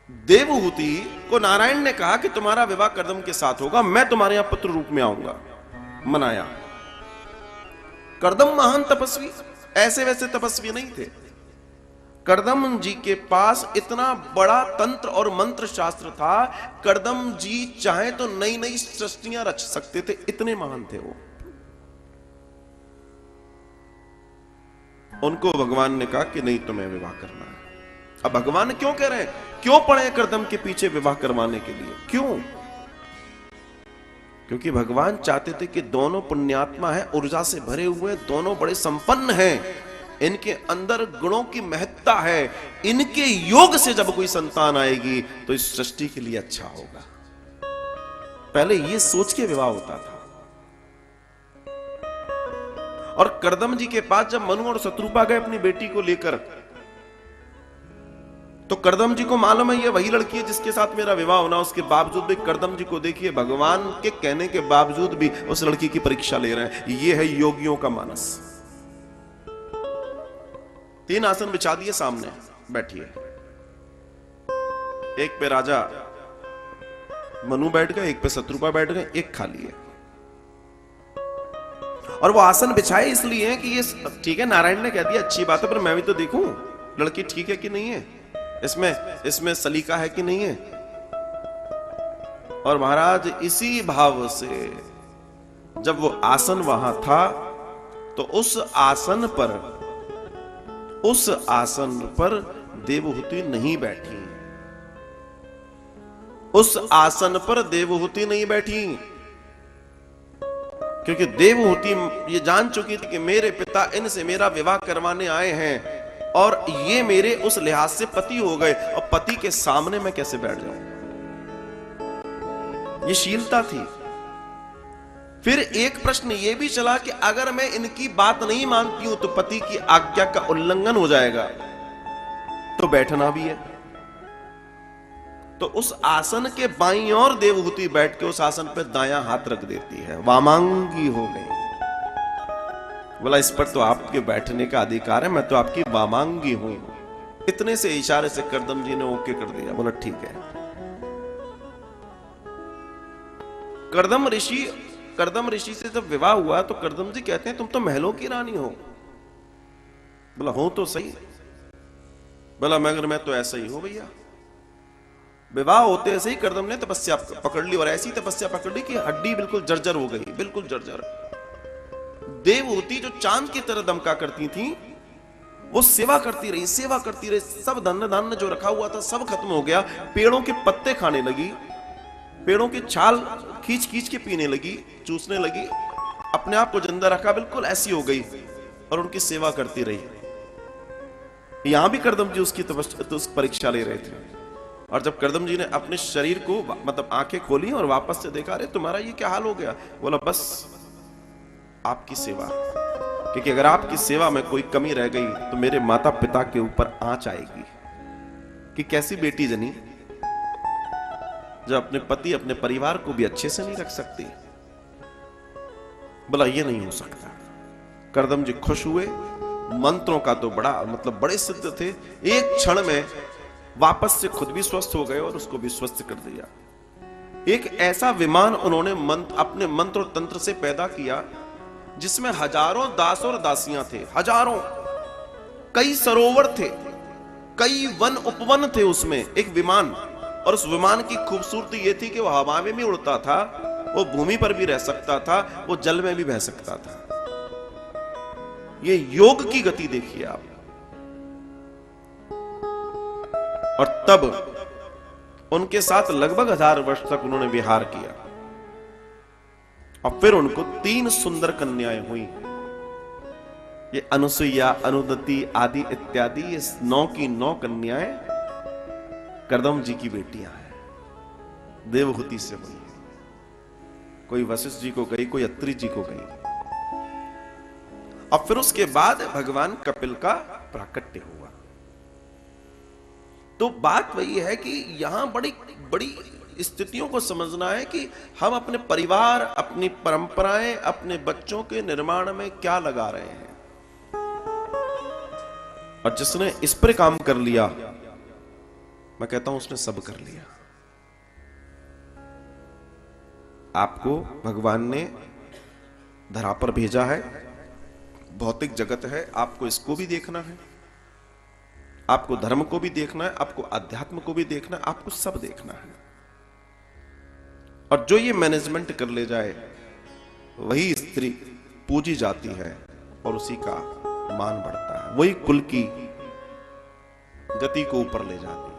देवहूति को नारायण ने कहा कि तुम्हारा विवाह कर्दम के साथ होगा, मैं तुम्हारे यहां पुत्र रूप में आऊंगा। मनाया। कर्दम महान तपस्वी, ऐसे वैसे तपस्वी नहीं थे। कर्दम जी के पास इतना बड़ा तंत्र और मंत्र शास्त्र था, कर्दम जी चाहे तो नई नई सृष्टियां रच सकते थे, इतने महान थे वो। उनको भगवान ने कहा कि नहीं, तुम्हें विवाह करना है। अब भगवान क्यों कह रहे हैं, क्यों पड़े कर्दम के पीछे विवाह करवाने के लिए, क्यों? क्योंकि भगवान चाहते थे कि दोनों पुण्यात्मा हैं, ऊर्जा से भरे हुए, दोनों बड़े संपन्न हैं, इनके अंदर गुणों की महत्ता है, इनके योग से जब कोई संतान आएगी तो इस सृष्टि के लिए अच्छा होगा। पहले ये सोच के विवाह होता था। और कर्दम जी के पास जब मनु और शत्रुपा गए अपनी बेटी को लेकर, तो कर्दम जी को मालूम है ये वही लड़की है जिसके साथ मेरा विवाह होना। उसके बावजूद भी कर्दम जी को देखिए, भगवान के कहने के बावजूद भी उस लड़की की परीक्षा ले रहे हैं। ये है योगियों का मानस। 3 आसन बिछा दिए, सामने बैठिए। एक पे राजा मनु बैठ गए, एक पे शत्रुपा बैठ गए, एक खाली है। और वो आसन बिछाए इसलिए है कि ये ठीक है, नारायण ने कह दिया अच्छी बात है, पर मैं भी तो देखूं लड़की ठीक है कि नहीं है, इसमें सलीका है कि नहीं है। और महाराज इसी भाव से जब वो आसन वहां था, तो उस आसन पर देवहूति नहीं बैठी। उस आसन पर देवहूति नहीं बैठी, क्योंकि देवहूति ये जान चुकी थी कि मेरे पिता इनसे मेरा विवाह करवाने आए हैं, और ये मेरे उस लिहाज से पति हो गए, और पति के सामने मैं कैसे बैठ जाऊं। ये शीलता थी। फिर एक प्रश्न ये भी चला कि अगर मैं इनकी बात नहीं मानती हूं तो पति की आज्ञा का उल्लंघन हो जाएगा, तो बैठना भी है। तो उस आसन के बाईं ओर देवहूति बैठ के उस आसन पे दायां हाथ रख देती है, वामांगी हो गई। बोला इस पर तो आपके बैठने का अधिकार है, मैं तो आपकी वामांगी हूं। इतने से इशारे से कर्दम जी ने ओके कर दिया। बोला ठीक है। कर्दम ऋषि से जब विवाह हुआ तो कर्दम जी कहते हैं तुम तो महलों की रानी हो। बोला हो तो सही। बोला मगर मैं तो ऐसा ही हूं भैया। विवाह होते ऐसे ही कर्दम ने तपस्या पकड़ ली, और ऐसी तपस्या पकड़ ली कि हड्डी बिल्कुल जर्जर हो गई, बिल्कुल जर्जर। देवहूति जो चांद की तरह दमका करती थी, वो सेवा करती रही, सब धन धान्य जो रखा हुआ था सब खत्म हो गया। पेड़ों के पत्ते खाने लगी, पेड़ों की छाल खींच खींच के पीने लगी, चूसने लगी, अपने आप को जिंदा रखा, बिल्कुल ऐसी हो गई, और उनकी सेवा करती रही। यहां भी कर्दम जी उसकी परीक्षा ले रहे थे। और जब कर्दम जी ने अपने शरीर को मतलब आंखें खोली और वापस से देखा, अरे तुम्हारा ये क्या हाल हो गया। बोला बस आपकी सेवा, क्योंकि अगर आपकी सेवा में कोई कमी रह गई तो मेरे माता पिता के ऊपर आंच आएगी कि कैसी बेटी जनी जो अपने पति अपने परिवार को भी अच्छे से नहीं रख सकती। बोला ये नहीं हो सकता। कर्दम जी खुश हुए। मंत्रों का तो बड़ा मतलब बड़े सिद्ध थे। एक क्षण में वापस से खुद भी स्वस्थ हो गए और उसको भी स्वस्थ कर दिया। एक ऐसा विमान उन्होंने अपने मंत्र और तंत्र से पैदा किया जिसमें हजारों दास और दासियां थे, हजारों, कई सरोवर थे, कई वन उपवन थे उसमें एक विमान। और उस विमान की खूबसूरती यह थी कि वो हवा में भी उड़ता था, वो भूमि पर भी रह सकता था, वो जल में भी बह सकता था। ये योग की गति देखिए आप। और तब उनके साथ लगभग 1000 वर्ष तक उन्होंने विहार किया, और फिर उनको 3 सुंदर कन्याएं हुई। ये अनुसुईया, अनुदति आदि इत्यादि, ये 9 की 9 कन्याएं कर्दम जी की बेटियां हैं, देवहूति से हुई। कोई वशिष्ठ जी को गई, कोई अत्रि जी को गई। और फिर उसके बाद भगवान कपिल का प्राकट्य हुआ। तो बात वही है कि यहां बड़ी बड़ी स्थितियों को समझना है कि हम अपने परिवार, अपनी परंपराएं, अपने बच्चों के निर्माण में क्या लगा रहे हैं। और जिसने इस पर काम कर लिया मैं कहता हूं उसने सब कर लिया। आपको भगवान ने धरा पर भेजा है, भौतिक जगत है, आपको इसको भी देखना है, आपको धर्म को भी देखना है, आपको अध्यात्म को भी देखना है, आपको सब देखना है। और जो ये मैनेजमेंट कर ले जाए वही स्त्री पूजी जाती है और उसी का मान बढ़ता है, वही कुल की गति को ऊपर ले जाती है।